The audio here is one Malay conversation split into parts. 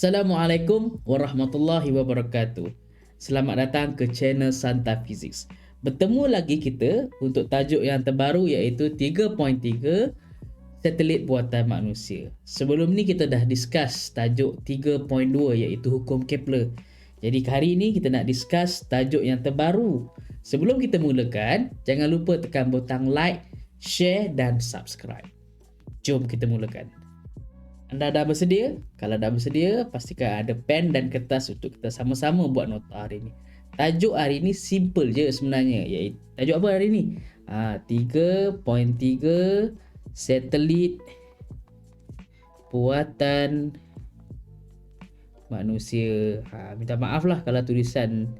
Assalamualaikum warahmatullahi wabarakatuh. Selamat datang ke channel Santa Physics. Bertemu lagi kita untuk tajuk yang terbaru iaitu 3.3 satelit buatan manusia. Sebelum ni kita dah discuss tajuk 3.2 iaitu hukum Kepler. Jadi hari ini kita nak discuss tajuk yang terbaru. Sebelum kita mulakan, jangan lupa tekan butang like, share dan subscribe. Jom kita mulakan. Anda dah bersedia? Kalau dah bersedia, pastikan ada pen dan kertas untuk kita sama-sama buat nota hari ini. Tajuk hari ini simple je sebenarnya. Iaitu tajuk apa hari ini? 3.3 satelit buatan manusia. Minta maaf lah kalau tulisan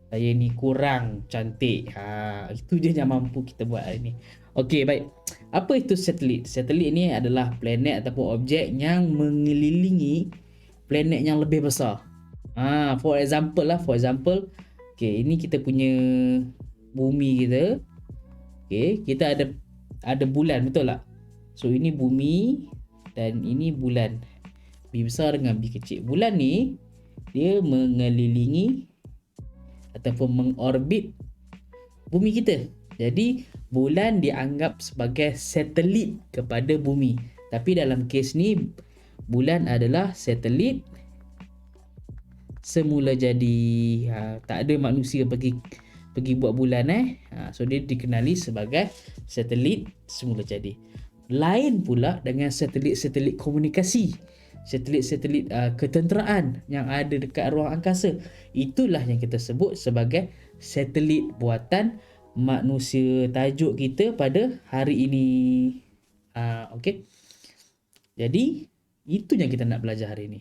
saya ni kurang cantik. Itu je yang mampu kita buat hari ini. Okey, baik. Apa itu satelit? Satelit ni adalah planet ataupun objek yang mengelilingi planet yang lebih besar. For example, okey, ini kita punya bumi kita. Okey, kita ada bulan, betul tak? So ini bumi dan ini bulan. B besar dengan B kecil. Bulan ni dia mengelilingi ataupun mengorbit bumi kita. Jadi bulan dianggap sebagai satelit kepada bumi. Tapi dalam kes ni bulan adalah satelit semula jadi. Tak ada manusia pergi buat bulan So dia dikenali sebagai satelit semula jadi. Lain pula dengan satelit-satelit komunikasi, satelit-satelit ketenteraan yang ada dekat ruang angkasa. Itulah yang kita sebut sebagai satelit buatan manusia, tajuk kita pada hari ini. Okey. Jadi itu yang kita nak belajar hari ini.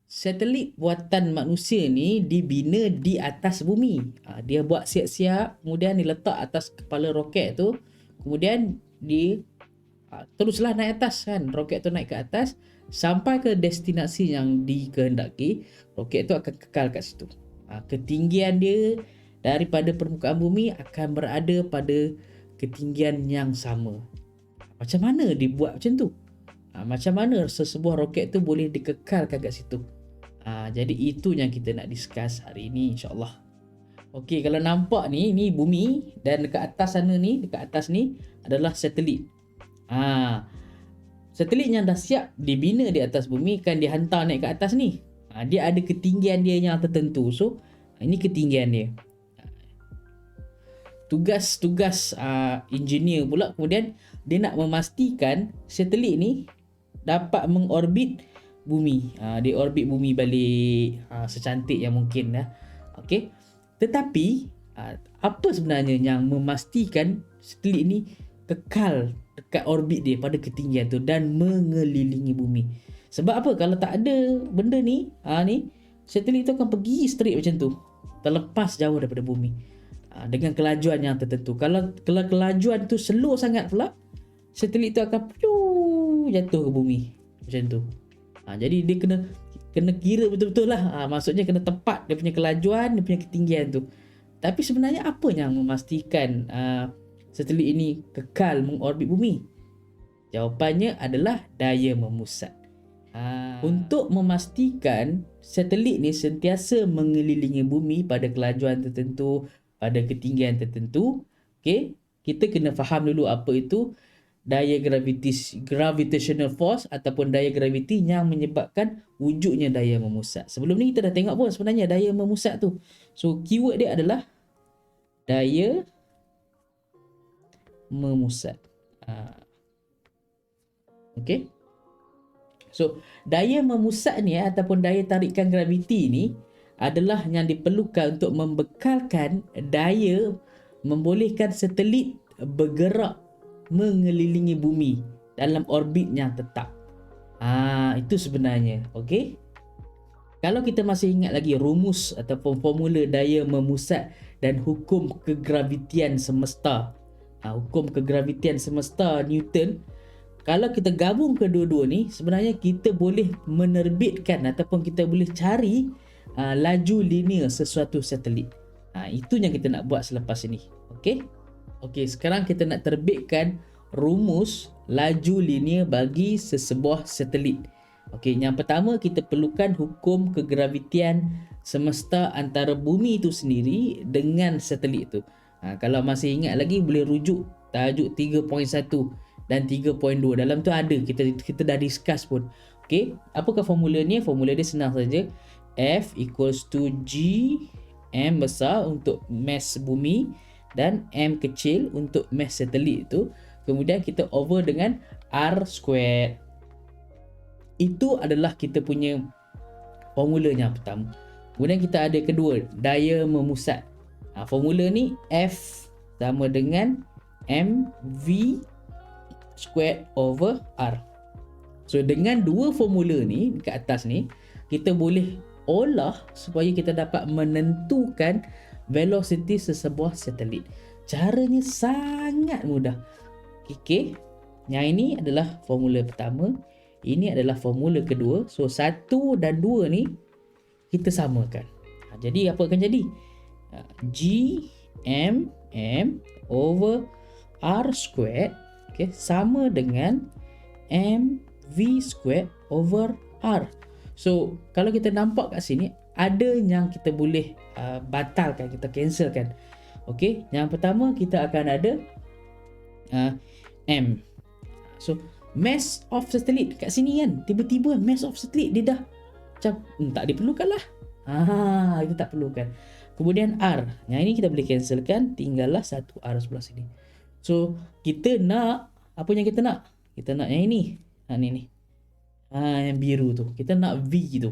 Satelit buatan manusia ni dibina di atas bumi. Dia buat siap-siap, kemudian diletak atas kepala roket tu, kemudian teruslah naik atas kan. Roket tu naik ke atas sampai ke destinasi yang dikehendaki. Roket tu akan kekal kat situ. Ketinggian dia daripada permukaan bumi akan berada pada ketinggian yang sama. Macam mana dibuat macam tu? Macam mana sesebuah roket tu boleh dikekalkan kat situ? Jadi itu yang kita nak discuss hari ini, insyaAllah. Okey, kalau nampak ni bumi, dan dekat atas sana ni, dekat atas ni adalah satelit. Satelit yang dah siap dibina di atas bumi kan dihantar naik ke atas ni. Dia ada ketinggian dia yang tertentu. So ini ketinggian dia. Tugas engineer pula kemudian dia nak memastikan satelit ni dapat mengorbit bumi. Dia orbit bumi balik secantik yang mungkin Okey. Tetapi apa sebenarnya yang memastikan satelit ni kekal dekat orbit dia pada ketinggian tu dan mengelilingi bumi? Sebab apa? Kalau tak ada benda ni, satelit tu akan pergi straight macam tu, terlepas jauh daripada bumi dengan kelajuan yang tertentu. Kalau kelajuan tu slow sangat pula, satelit tu akan jatuh ke bumi macam tu. Jadi dia kena kira betul-betul lah. Maksudnya kena tepat dia punya kelajuan, dia punya ketinggian tu. Tapi sebenarnya apa yang memastikan satelit ini kekal mengorbit bumi? Jawapannya adalah daya memusat. Untuk memastikan satelit ni sentiasa mengelilingi bumi pada kelajuan tertentu, pada ketinggian tertentu, okay, kita kena faham dulu apa itu daya gravitational force ataupun daya graviti yang menyebabkan wujudnya daya memusat. Sebelum ni kita dah tengok pun sebenarnya daya memusat tu. So keyword dia adalah daya memusat. Okay. So daya memusat ni ataupun daya tarikan graviti ni adalah yang diperlukan untuk membekalkan daya membolehkan satelit bergerak mengelilingi bumi dalam orbit yang tetap. Itu sebenarnya. Okey. Kalau kita masih ingat lagi rumus ataupun formula daya memusat dan hukum kegravitian semesta. Hukum kegravitian semesta Newton. Kalau kita gabung kedua-dua ni, sebenarnya kita boleh menerbitkan ataupun kita boleh cari laju linear sesuatu satelit. Itu yang kita nak buat selepas ini. Okey, sekarang kita nak terbitkan rumus laju linear bagi sesebuah satelit. Okey, yang pertama kita perlukan hukum kegravitian semesta antara bumi itu sendiri dengan satelit itu. Kalau masih ingat lagi boleh rujuk tajuk 3.1 dan 3.2. Dalam tu ada, kita dah discuss pun. Okey, apakah formula ni? Formula dia senang saja. F equals to G M besar untuk mass bumi dan M kecil untuk mass satelit itu. Kemudian kita over dengan R squared. Itu adalah kita punya formula yang pertama. Kemudian kita ada kedua, daya memusat. Formula ni F sama dengan mv squared over R. So dengan dua formula ni kat atas ni, kita boleh olah supaya kita dapat menentukan velocity sesebuah satelit. Caranya sangat mudah. Okay. Yang ini adalah formula pertama. Ini adalah formula kedua. So 1 dan 2 ni kita samakan. Jadi apa akan jadi? G M over R squared, okay, sama dengan M V squared over R. So kalau kita nampak kat sini, ada yang kita boleh batalkan, kita cancelkan. Okay, yang pertama kita akan ada M. So mass of satellite kat sini kan, tiba-tiba mass of satellite dia dah macam tak diperlukan lah. Kita tak perlukan. Kemudian R, yang ini kita boleh cancelkan, tinggallah satu R sebelah sini. So kita nak apa yang kita nak? Kita nak yang ini. Ni. Yang biru tu. Kita nak V tu.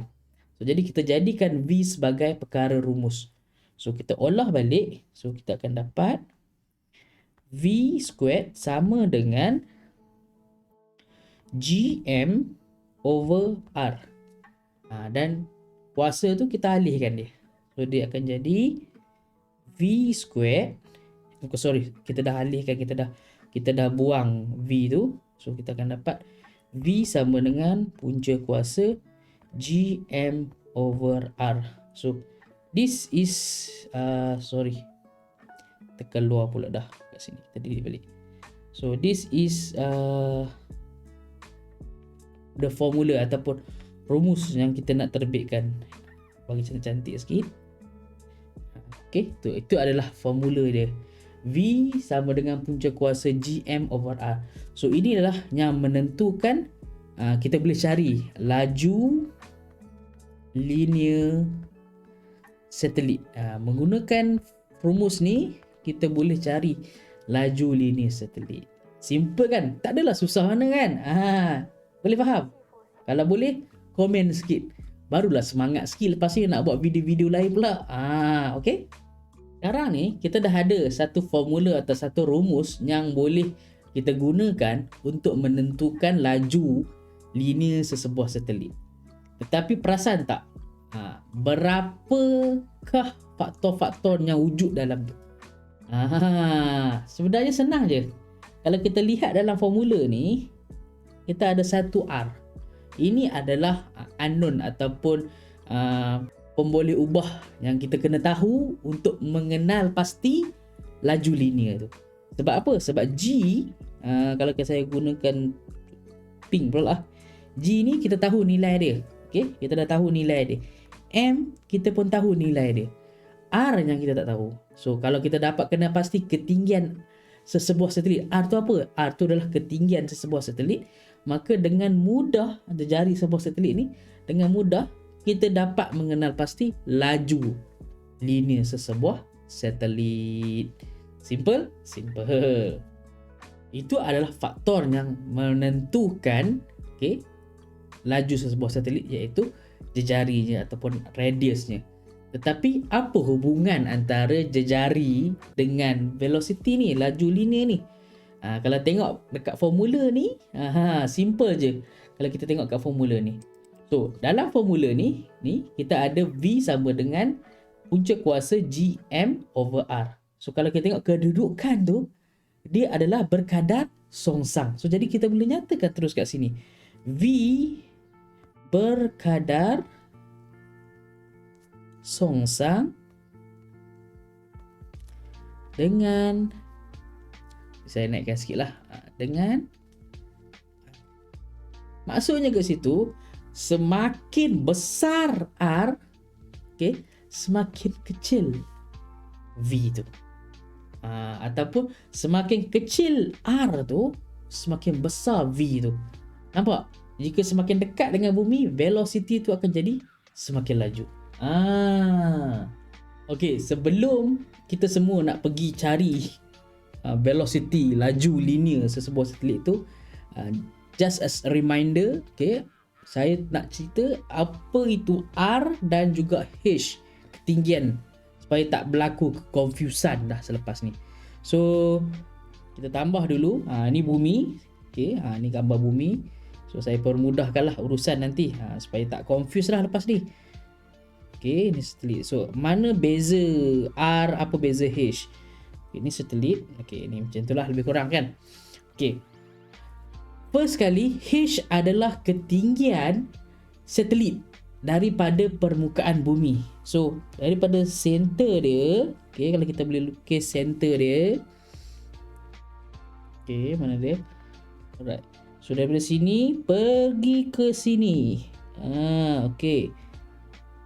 So jadi kita jadikan V sebagai perkara rumus. So kita olah balik. So kita akan dapat V squared sama dengan GM over R. Dan kuasa tu kita alihkan dia. So dia akan jadi V squared. Kita dah alihkan, kita dah buang V tu. So kita akan dapat V sama dengan punca kuasa GM over R. So this is tekan luar pula dah kat sini. Kita delete balik. So this is the formula ataupun rumus yang kita nak terbitkan. Bagi cantik-cantik sikit. Okey, itu adalah formula dia. V sama dengan punca kuasa GM over R. So ini adalah yang menentukan kita boleh cari laju linear satelit. Menggunakan rumus ni kita boleh cari laju linear satelit. Simple kan? Tak adalah susah mana kan? Boleh faham? Kalau boleh, komen sikit. Barulah semangat sikit. Lepas ni nak buat video-video lain pula. Okay? Sekarang ni, kita dah ada satu formula atau satu rumus yang boleh kita gunakan untuk menentukan laju linear sesebuah satelit. Tetapi perasan tak? Berapakah faktor-faktor yang wujud dalam tu? Sebenarnya senang je. Kalau kita lihat dalam formula ni, kita ada satu R. Ini adalah unknown ataupun pemboleh ubah yang kita kena tahu untuk mengenal pasti laju linear tu. Sebab apa? Sebab G, kalau saya gunakan pink pula lah. G ni kita tahu nilai dia. Okay? Kita dah tahu nilai dia. M, kita pun tahu nilai dia. R yang kita tak tahu. So kalau kita dapat kena pasti ketinggian sesebuah satelit. R tu apa? R tu adalah ketinggian sesebuah satelit. Maka dengan mudah, jari sebuah satelit ni, dengan mudah kita dapat mengenal pasti laju linear sesebuah satelit. Simple? Simple. Itu adalah faktor yang menentukan laju sesebuah satelit, iaitu jejarinya ataupun radiusnya. Tetapi apa hubungan antara jejari dengan velocity ni, laju linear ni? Kalau tengok dekat formula ni, simple je kalau kita tengok kat formula ni. So dalam formula ni kita ada V sama dengan punca kuasa GM over R. So kalau kita tengok kedudukan tu, dia adalah berkadar songsang. So jadi kita boleh nyatakan terus kat sini, V berkadar songsang dengan, saya naikkan sikit lah, dengan, maksudnya ke situ semakin besar R, okey, semakin kecil V tu. Ataupun semakin kecil R tu, semakin besar V tu. Nampak? Jika semakin dekat dengan bumi, velocity tu akan jadi semakin laju. Okey, sebelum kita semua nak pergi cari velocity, laju linear sesebuah satelit tu, just as a reminder, okay, saya nak cerita apa itu R dan juga H, ketinggian, supaya tak berlaku confusion dah selepas ni. So kita tambah dulu, ni bumi, okay, ni gambar bumi. So saya permudahkanlah urusan nanti, supaya tak confuse lah lepas ni. Okay, ni satelit. So mana beza R, apa beza H? Okay, ni satelit. Okay, ni macam itulah lebih kurang kan. Okay, first kali, H adalah ketinggian satelit daripada permukaan bumi. So daripada center dia, okay, kalau kita boleh lukis center dia, okay, mana dia? Alright, so daripada sini pergi ke sini. Okay,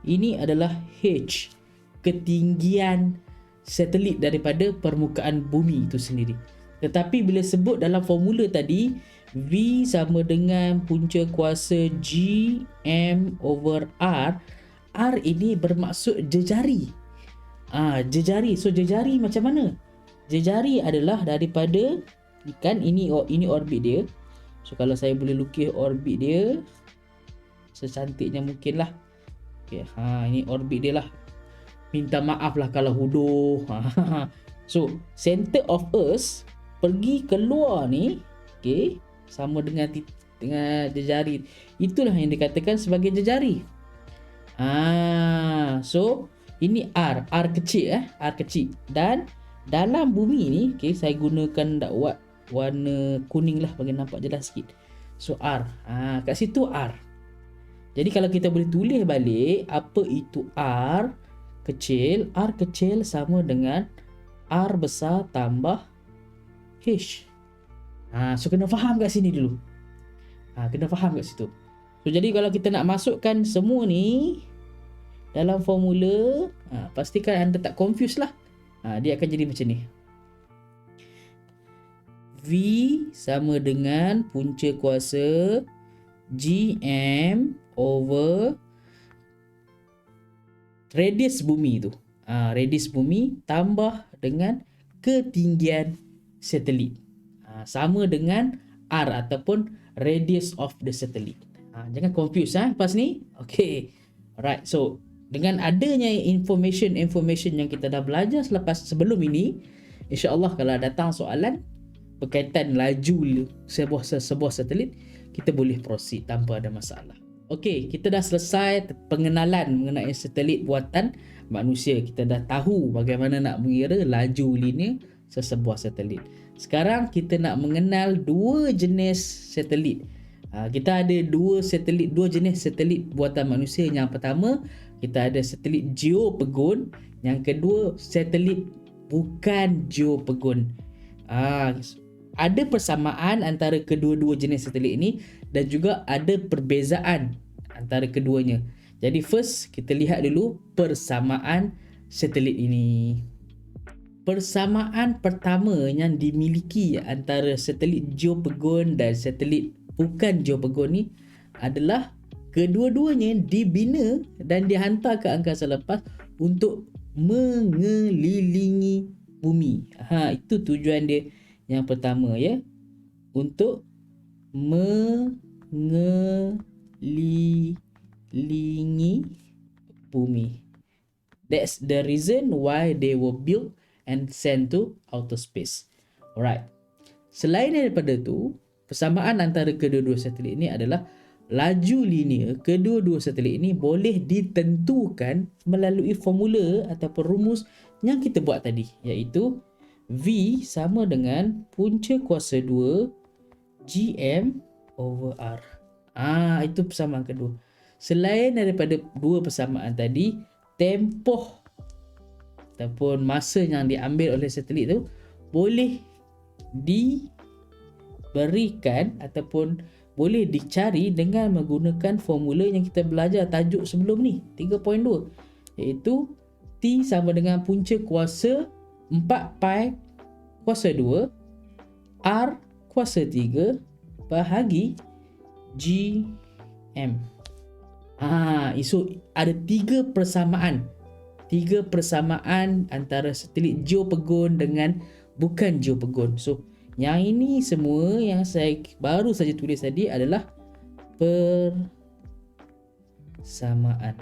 ini adalah H, ketinggian satelit daripada permukaan bumi itu sendiri. Tetapi bila sebut dalam formula tadi, V sama dengan punca kuasa G/m over R, R ini bermaksud jejari. Jejari. So jejari macam mana? Jejari adalah daripada, kan ini orbit dia. So kalau saya boleh lukis orbit dia secantiknya mungkin lah. Okay, ini orbit dia lah. Minta maaf lah kalau huduh. So center of Earth pergi keluar ni, okay, sama dengan jejari. Itulah yang dikatakan sebagai jejari. So ini R kecil, R kecil. Dan dalam bumi ni, okay, saya gunakan dakwat warna kuning lah bagi nampak jelas sikit. So R, kat situ R. Jadi kalau kita boleh tulis balik apa itu R kecil sama dengan R besar tambah H. So kena faham kat sini dulu. Kena faham kat situ. So jadi kalau kita nak masukkan semua ni dalam formula, pastikan anda tak confuse lah. Dia akan jadi macam ni. V sama dengan punca kuasa Gm over radius bumi tu. Radius bumi tambah dengan ketinggian satelit. Sama dengan R ataupun radius of the satellite. Jangan confuse lepas ni. Okay. Alright. So dengan adanya information yang kita dah belajar sebelum ini, insya-Allah kalau datang soalan berkaitan laju sebuah satelit, kita boleh proceed tanpa ada masalah. Okey, kita dah selesai pengenalan mengenai satelit buatan manusia. Kita dah tahu bagaimana nak mengira laju linear sesebuah satelit. Sekarang kita nak mengenal dua jenis satelit. Kita ada dua jenis satelit buatan manusia. Yang pertama, kita ada satelit geopegon. Yang kedua, satelit bukan geopegon. Ada persamaan antara kedua-dua jenis satelit ini dan juga ada perbezaan antara keduanya. Jadi first kita lihat dulu persamaan satelit ini. Persamaan pertama yang dimiliki antara satelit geopegon dan satelit bukan geopegon ni adalah kedua-duanya dibina dan dihantar ke angkasa lepas untuk mengelilingi bumi. Itu tujuan dia yang pertama, ya, untuk mengelilingi bumi. That's the reason why they were built and sent to outer space. Alright. Selain daripada tu, persamaan antara kedua-dua satelit ini adalah laju linear kedua-dua satelit ini boleh ditentukan melalui formula ataupun rumus yang kita buat tadi, iaitu V sama dengan punca kuasa 2 Gm over R. Itu persamaan kedua. Selain daripada dua persamaan tadi, tempoh ataupun masa yang diambil oleh satelit tu boleh diberikan ataupun boleh dicari dengan menggunakan formula yang kita belajar tajuk sebelum ni 3.2, iaitu T sama dengan punca kuasa 4 pi kuasa 2 R kuasa 3 bahagi GM. So ada tiga persamaan antara satelit geopegun dengan bukan geopegun. So yang ini semua yang saya baru saja tulis tadi adalah persamaan.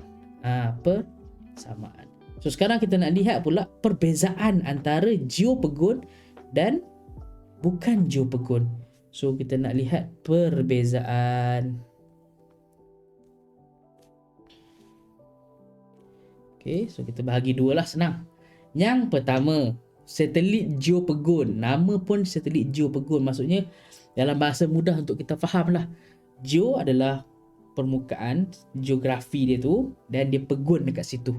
Persamaan. So sekarang kita nak lihat pula perbezaan antara geopegun dan bukan geopegun. So kita nak lihat perbezaan. Okay, so kita bahagi dua lah, senang. Yang pertama, satelit geopegun. Nama pun satelit geopegun, maksudnya dalam bahasa mudah untuk kita faham lah. Geo adalah permukaan, geografi dia tu, dan dia pegun dekat situ.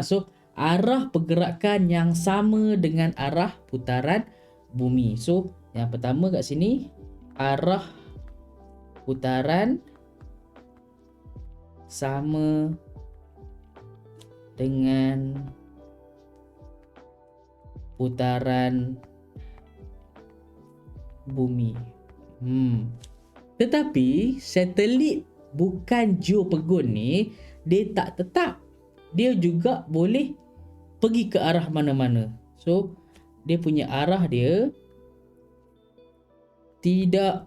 So arah pergerakan yang sama dengan arah putaran bumi. So yang pertama kat sini, arah putaran sama dengan putaran bumi. Tetapi satelit bukan geopegun ni, dia tak tetap. Dia juga boleh pergi ke arah mana-mana. So dia punya arah dia tidak,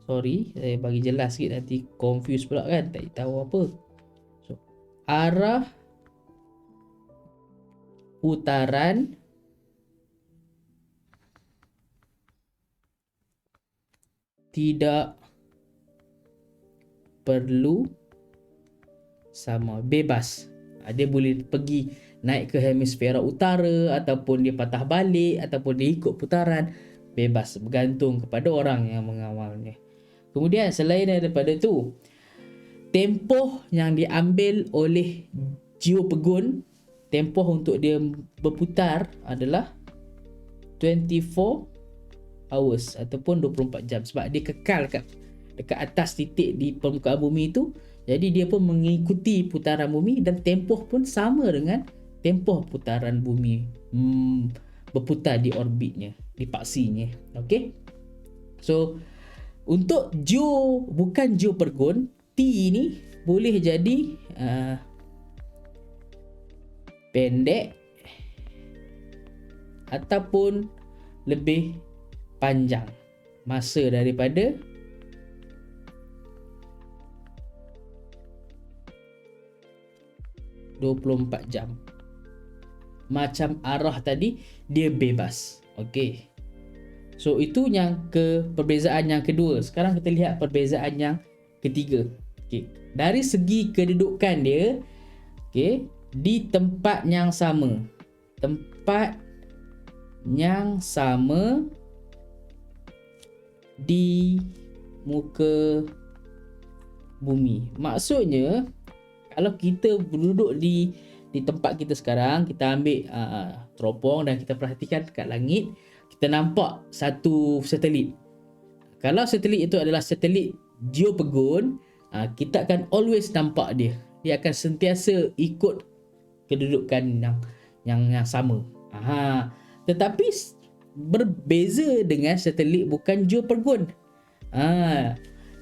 saya bagi jelas sikit, nanti confuse pula kan, tak tahu apa. So arah putaran tidak perlu sama, bebas. Dia boleh pergi naik ke hemisfera utara, ataupun dia patah balik, ataupun dia ikut putaran, bebas, bergantung kepada orang yang mengawalnya. Kemudian selain daripada tu, tempoh yang diambil oleh geopegun, tempoh untuk dia berputar adalah 24 hours ataupun 24 jam, sebab dia kekal dekat atas titik di permukaan bumi itu. Jadi dia pun mengikuti putaran bumi, dan tempoh pun sama dengan tempoh putaran bumi berputar di orbitnya, di paksinya. Okay, so untuk bukan geopegun, T ni boleh jadi pendek ataupun lebih panjang masa daripada 24 jam. Macam arah tadi, dia bebas. Okey. So itu yang perbezaan yang kedua. Sekarang kita lihat perbezaan yang ketiga. Okey. Dari segi kedudukan dia, okey, di tempat yang sama. Tempat yang sama di muka bumi. Maksudnya, kalau kita duduk di tempat kita sekarang, kita ambil teropong dan kita perhatikan dekat langit, kita nampak satu satelit. Kalau satelit itu adalah satelit geopegun, kita akan always nampak dia. Dia akan sentiasa ikut kedudukan yang sama. Tetapi berbeza dengan satelit bukan geopegun.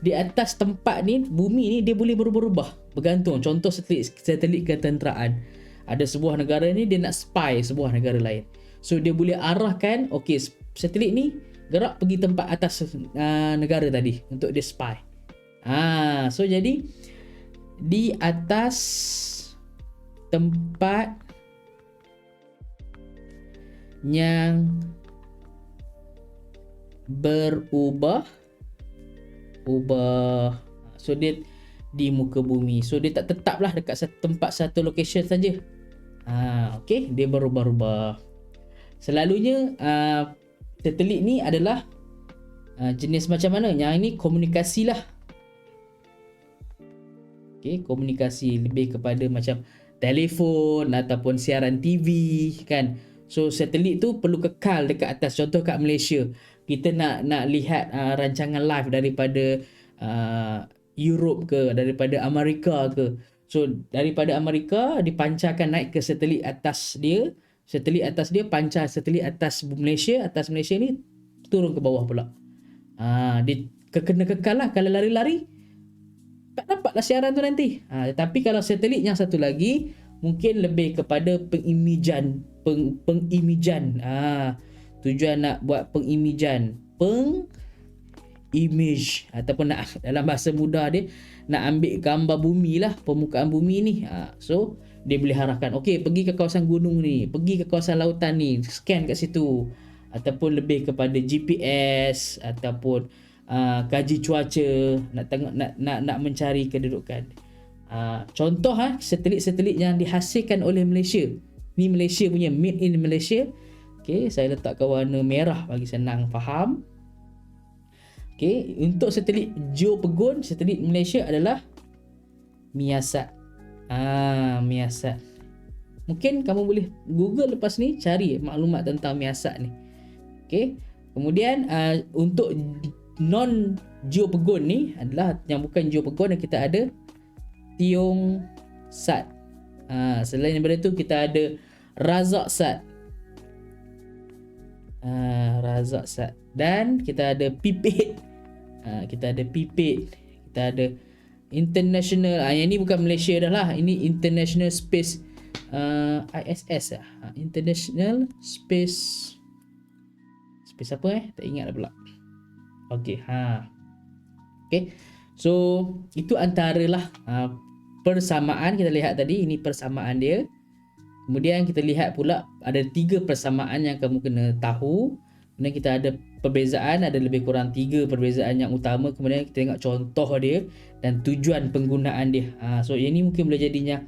Di atas tempat ni, bumi ni, dia boleh berubah-ubah, bergantung. Contoh satelit ketenteraan. Ada sebuah negara ni, dia nak spy sebuah negara lain. So dia boleh arahkan, okey, satelit ni gerak pergi tempat atas negara tadi untuk dia spy. So jadi di atas tempat yang berubah, so dia di muka bumi. So dia tak tetaplah dekat satu location saja. Okey, dia berubah-ubah. Selalunya satelit ni adalah jenis macam mana? Yang ini komunikasi lah. Okey, komunikasi lebih kepada macam telefon ataupun siaran TV kan. So satelit tu perlu kekal dekat atas. Contoh kat Malaysia, kita nak lihat rancangan live daripada Europe ke, daripada Amerika ke. So daripada Amerika dipancarkan naik ke satelit atas dia. Satelit atas dia pancar satelit atas Malaysia. Atas Malaysia ni turun ke bawah pula. Dia kena kekal lah. Kalau lari-lari tak dapat lah siaran tu nanti. Tapi kalau satelit yang satu lagi mungkin lebih kepada pengimejan. Tujuan nak buat pengimejan, image, ataupun nak dalam bahasa mudah dia nak ambil gambar bumi lah, permukaan bumi ni. So dia boleh arahkan, okey pergi ke kawasan gunung ni, pergi ke kawasan lautan ni, scan kat situ. Ataupun lebih kepada GPS, ataupun kaji cuaca, nak tengok, nak mencari kedudukan. Contoh satelit-satelit yang dihasilkan oleh Malaysia. Ni Malaysia punya, made in Malaysia. Okey, saya letakkan warna merah bagi senang faham. Okey, untuk satelit geopegun, satelit Malaysia adalah Miasat. Miasat. Mungkin kamu boleh Google lepas ni, cari maklumat tentang Miasat ni. Okey. Kemudian untuk non geopegun ni adalah yang bukan geopegun, kita ada Tiong-Sat. Selain daripada tu kita ada Razak-Sat. Razak-Sat. Dan kita ada Pipit. Kita ada Pipit. Kita ada International. Yang ni bukan Malaysia dah lah. Ini International Space ISS lah. International Space apa tak ingat dah pula. Okey, okey. So itu antaralah persamaan kita lihat tadi. Ini persamaan dia. Kemudian kita lihat pula ada 3 persamaan yang kamu kena tahu. Kemudian kita ada perbezaan, ada lebih kurang 3 perbezaan yang utama. Kemudian kita tengok contoh dia dan tujuan penggunaan dia. So ini mungkin boleh jadinya,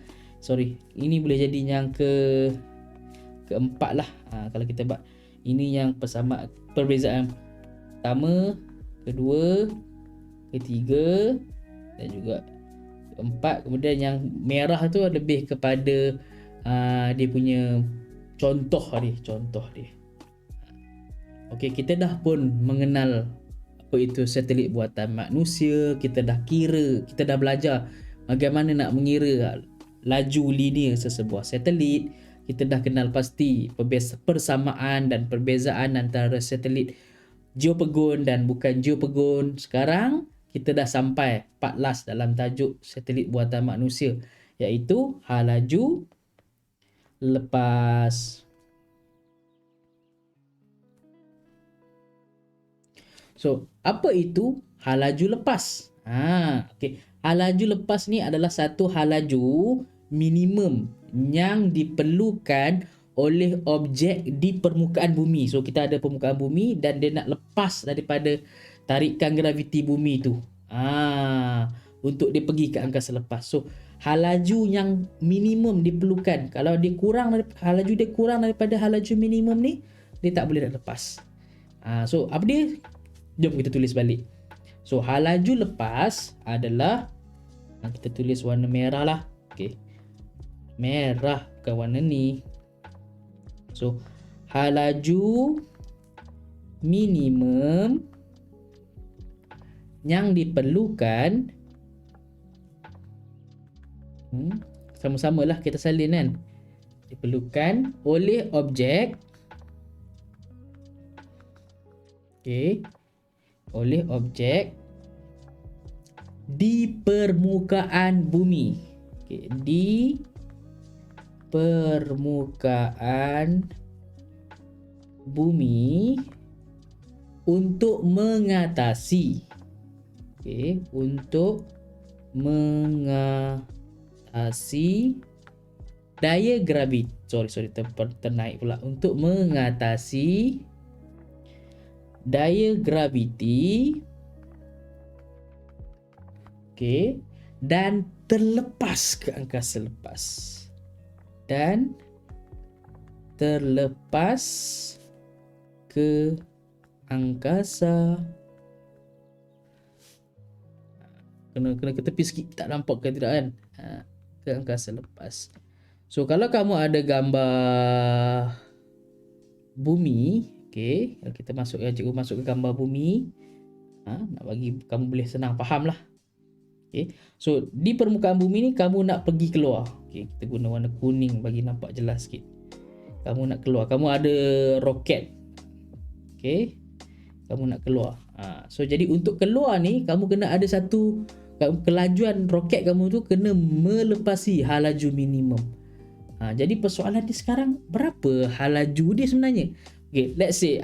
ini boleh jadi yang keempat lah. Kalau kita buat ini yang perbezaan pertama, kedua, ketiga dan juga keempat. Kemudian yang merah tu lebih kepada dia punya contoh dia. Okey, kita dah pun mengenal apa itu satelit buatan manusia. Kita dah belajar bagaimana nak mengira laju linear sesebuah satelit. Kita dah kenal pasti persamaan dan perbezaan antara satelit geopegun dan bukan geopegun. Sekarang kita dah sampai part last dalam tajuk satelit buatan manusia, iaitu halaju lepas. So, apa itu halaju lepas? Okey. Halaju lepas ni adalah satu halaju minimum yang diperlukan oleh objek di permukaan bumi. So, kita ada permukaan bumi dan dia nak lepas daripada tarikan graviti bumi tu. Untuk dia pergi ke angkasa lepas. So, halaju yang minimum diperlukan. Kalau dia halaju dia kurang daripada halaju minimum ni, dia tak boleh nak lepas. So, apa dia? Jom kita tulis balik. So, halaju lepas adalah, kita tulis warna merah lah. Okay. Merah bukan warna ni. So, halaju minimum yang diperlukan, sama-sama lah kita salin kan, diperlukan oleh objek, oleh objek di permukaan bumi. Di permukaan bumi untuk mengatasi, untuk mengatasi daya graviti. Ternaik pula. Untuk mengatasi daya graviti, dan terlepas ke angkasa lepas. Dan terlepas ke angkasa. Kena ke tepi sikit, tak nampak ke tidak kan? Ke angkasa lepas. So kalau kamu ada gambar bumi. Okay, kalau kita cikgu masuk ke gambar bumi, nak bagi kamu boleh senang faham lah. Okay, so di permukaan bumi ni kamu nak pergi keluar. Okay, kita guna warna kuning bagi nampak jelas sikit. Kamu nak keluar, kamu ada roket. Okay, kamu nak keluar. So jadi untuk keluar ni kamu kena ada satu kelajuan roket kamu tu kena melepasi halaju minimum. Jadi persoalan dia sekarang, berapa halaju dia sebenarnya? Okay, let's say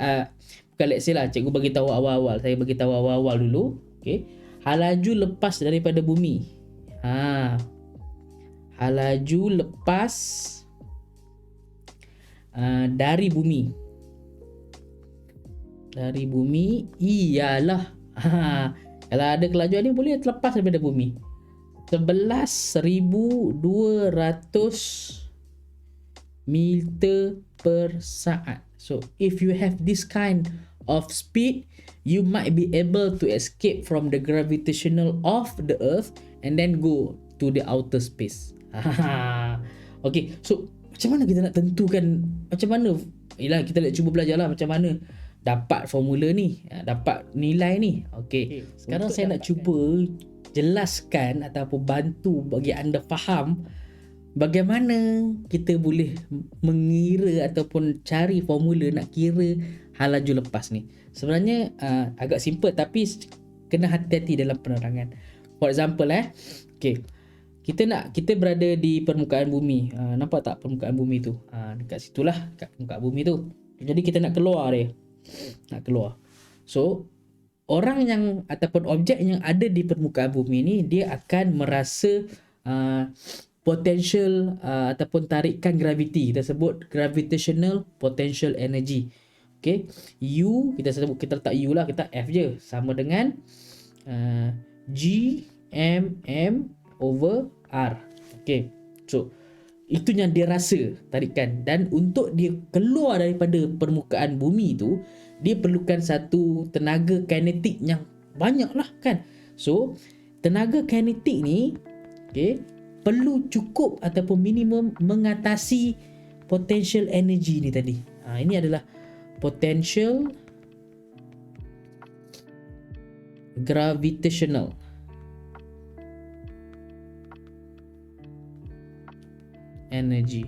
bukan let's say lah, cikgu bagi tahu awal-awal. Saya bagi tahu awal-awal dulu. Okay, halaju lepas daripada bumi. Halaju lepas dari bumi. Dari bumi ialah kalau ada kelajuan ni boleh terlepas daripada bumi 11,200 meter per saat. So if you have this kind of speed, you might be able to escape from the gravitational of the earth and then go to the outer space. Okay, so macam mana kita nak tentukan, macam mana? Yelah, kita nak cuba belajar lah macam mana dapat formula ni, dapat nilai ni. Okay, sekarang saya nak cuba jelaskan ataupun bantu bagi anda faham bagaimana kita boleh mengira ataupun cari formula nak kira halaju lepas ni. Sebenarnya agak simple tapi kena hati-hati dalam penerangan. For example okay, kita berada di permukaan bumi. Nampak tak permukaan bumi tu? Dekat situlah, kat permukaan bumi tu. Jadi kita nak keluar dia. Nak keluar. So orang yang ataupun objek yang ada di permukaan bumi ni, dia akan merasa potential ataupun tarikan graviti. Kita sebut gravitational potential energy. Okay, U kita letak U lah, kita F je, sama dengan G M over R. Okay, so itu yang dia rasa tarikan, dan untuk dia keluar daripada permukaan bumi tu, dia perlukan satu tenaga kinetik yang banyak lah kan. So tenaga kinetik ni, okay, perlu cukup ataupun minimum mengatasi potential energy ni tadi. Ini adalah potential gravitational energy,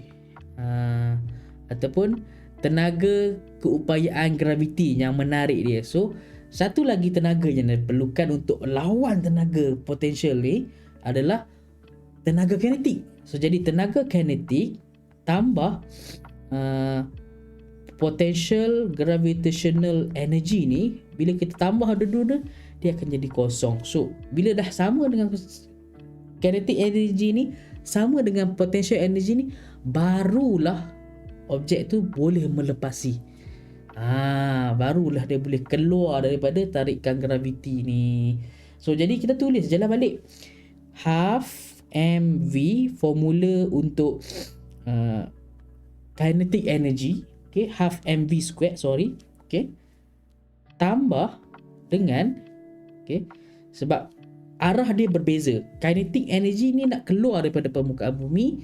ataupun tenaga keupayaan graviti yang menarik dia. So satu lagi tenaga yang diperlukan untuk melawan tenaga potential ni adalah tenaga kinetik. So jadi tenaga kinetik tambah potential gravitational energy ni, bila kita tambah dua-dua dia akan jadi kosong. So bila dah sama dengan kinetic energy ni sama dengan potential energy ni, barulah objek tu boleh melepasi. Barulah dia boleh keluar daripada tarikan graviti ni. So jadi kita tulis jalan balik, half mv, formula untuk kinetic energy, okay, half mv squared, okay, tambah dengan, okay, sebab arah dia berbeza. Kinetic energy ni nak keluar daripada permukaan bumi,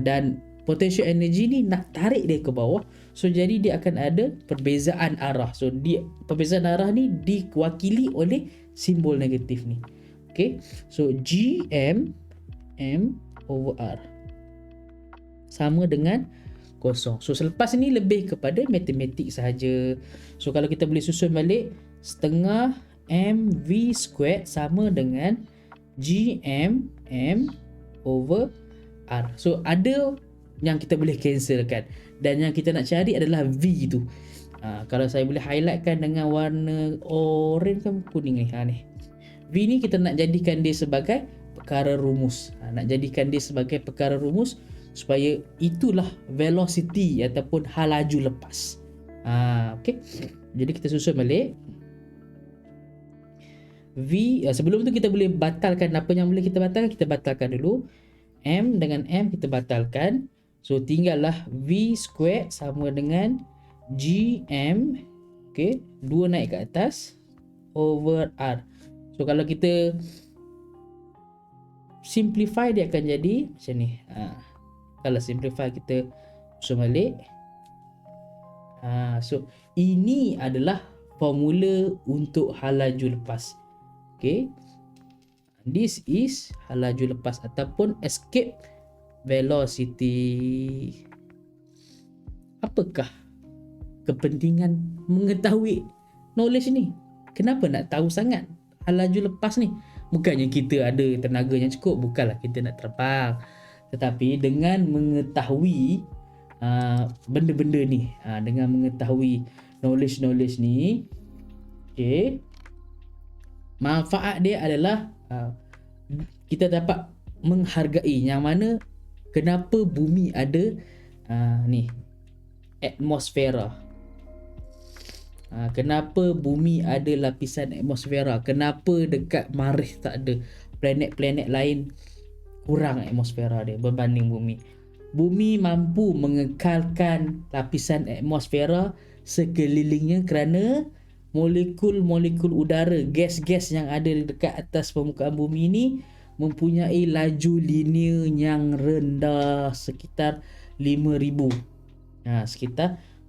dan potential energy ni nak tarik dia ke bawah. So jadi dia akan ada perbezaan arah. So perbezaan arah ni diwakili oleh simbol negatif ni. Okay, so Gm M over R sama dengan kosong. So selepas ni lebih kepada matematik sahaja. So kalau kita boleh susun balik, setengah mv squared sama dengan Gm M over R. So ada yang kita boleh cancelkan, dan yang kita nak cari adalah V tu. Kalau saya boleh highlightkan dengan warna orange kan, kuning ni, ni V ni kita nak jadikan dia sebagai perkara rumus. Nak jadikan dia sebagai perkara rumus supaya itulah velocity ataupun halaju lepas. Okay, jadi kita susun balik V. Sebelum tu kita boleh batalkan apa yang boleh kita batalkan. Kita batalkan dulu M dengan M, kita batalkan. So tinggallah V squared sama dengan Gm, okay, 2 naik ke atas over R. So kalau kita simplify dia akan jadi macam ni. Kalau simplify kita susun balik, So ini adalah formula untuk hala laju lepas. Okay, this is hala laju lepas ataupun escape velocity. Apakah kepentingan mengetahui knowledge ni? Kenapa nak tahu sangat hal laju lepas ni? Bukannya kita ada tenaga yang cukup, bukanlah kita nak terbang, tetapi dengan mengetahui benda-benda ni, dengan mengetahui knowledge ni, okay, manfaat dia adalah kita dapat menghargai yang mana kenapa bumi ada ni atmosfera. Kenapa bumi ada lapisan atmosfera? Kenapa dekat Marikh tak ada? Planet-planet lain kurang atmosfera dia berbanding bumi. Bumi mampu mengekalkan lapisan atmosfera sekelilingnya kerana molekul-molekul udara, gas-gas yang ada dekat atas permukaan bumi ini mempunyai laju linear yang rendah sekitar 5,000.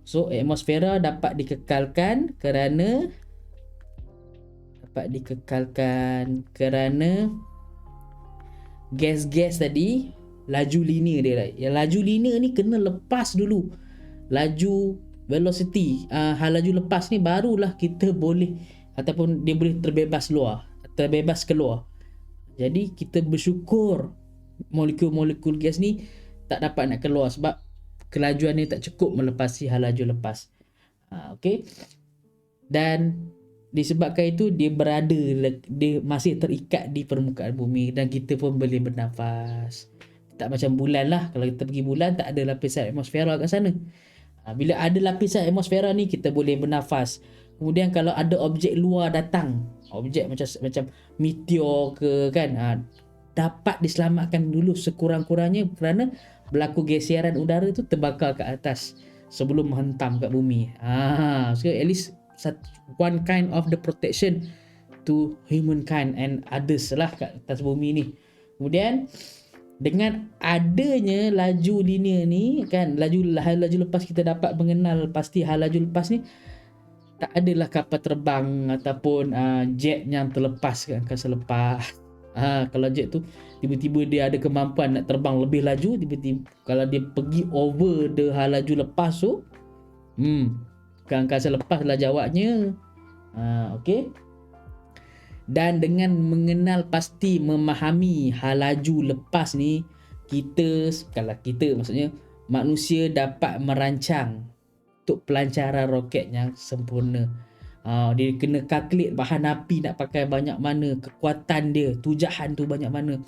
So atmosfera dapat dikekalkan kerana gas-gas tadi laju linear dia. Yang laju linear ni kena lepas dulu laju velocity, hal laju lepas ni barulah kita boleh ataupun dia boleh terbebas keluar. Jadi kita bersyukur molekul-molekul gas ni tak dapat nak keluar sebab kelajuan dia tak cukup melepasi hal laju lepas. Okay. Dan disebabkan itu dia masih terikat di permukaan bumi dan kita pun boleh bernafas. Tak macam bulan lah. Kalau kita pergi bulan tak ada lapisan atmosfera kat sana. Bila ada lapisan atmosfera ni kita boleh bernafas. Kemudian kalau ada objek luar datang, objek macam meteor ke kan, dapat diselamatkan dulu sekurang-kurangnya kerana berlaku geseran udara tu terbakar ke atas sebelum menghentam kat bumi. So at least one kind of the protection to humankind and others lah kat atas bumi ni. Kemudian dengan adanya laju linear ni kan, hal laju lepas kita dapat mengenal pasti hal laju lepas ni tak adalah kapal terbang ataupun jet yang terlepas ke angkasa lepas. Kalau jet tu tiba-tiba dia ada kemampuan nak terbang lebih laju, tiba-tiba kalau dia pergi over the hal laju lepas tu, ke angkasa lepas lah jawabnya. Okay. Dan dengan mengenal pasti memahami hal laju lepas ni, maksudnya manusia dapat merancang untuk pelancaran roket yang sempurna. Dia kena kalkulate bahan api nak pakai banyak mana, kekuatan dia, tujahan tu banyak mana.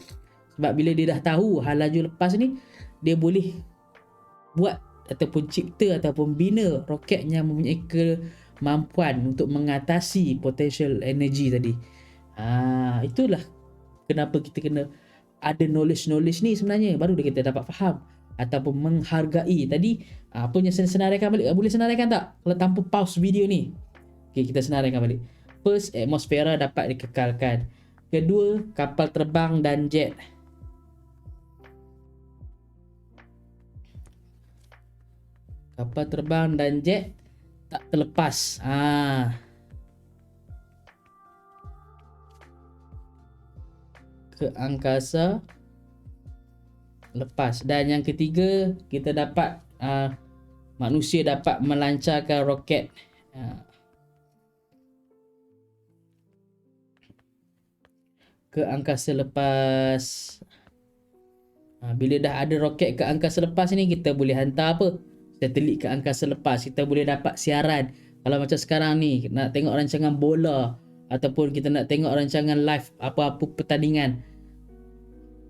Sebab bila dia dah tahu hal laju lepas ni, dia boleh buat ataupun cipta ataupun bina roket yang mempunyai kemampuan untuk mengatasi potential energy tadi. Itulah kenapa kita kena ada knowledge ni sebenarnya, baru kita dapat faham ataupun menghargai. Tadi apa yang saya senaraikan balik, boleh senaraikan tak kalau tanpa pause video ni? Okay, kita senaraikan balik. First, atmosfera dapat dikekalkan. Kedua, kapal terbang dan jet. Kapal terbang dan jet tak terlepas. Ke angkasa lepas. Dan yang ketiga, kita dapat manusia dapat melancarkan roket ke angkasa lepas. Bila dah ada roket ke angkasa lepas ni, kita boleh hantar apa? Satelit ke angkasa lepas. Kita boleh dapat siaran. Kalau macam sekarang ni, nak tengok rancangan bola ataupun kita nak tengok rancangan live apa-apa pertandingan,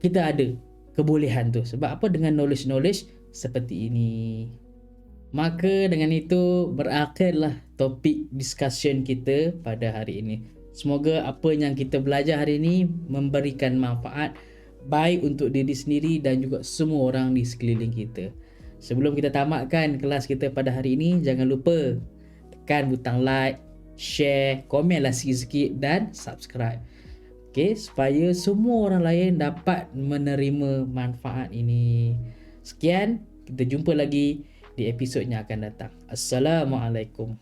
kita ada kebolehan tu. Sebab apa? Dengan knowledge seperti ini. Maka dengan itu berakhirlah topik discussion kita pada hari ini. Semoga apa yang kita belajar hari ini memberikan manfaat baik untuk diri sendiri dan juga semua orang di sekeliling kita. Sebelum kita tamatkan kelas kita pada hari ini, jangan lupa tekan butang like, share, komenlah sikit-sikit dan subscribe. Okay, supaya semua orang lain dapat menerima manfaat ini. Sekian, kita jumpa lagi di episod yang akan datang. Assalamualaikum.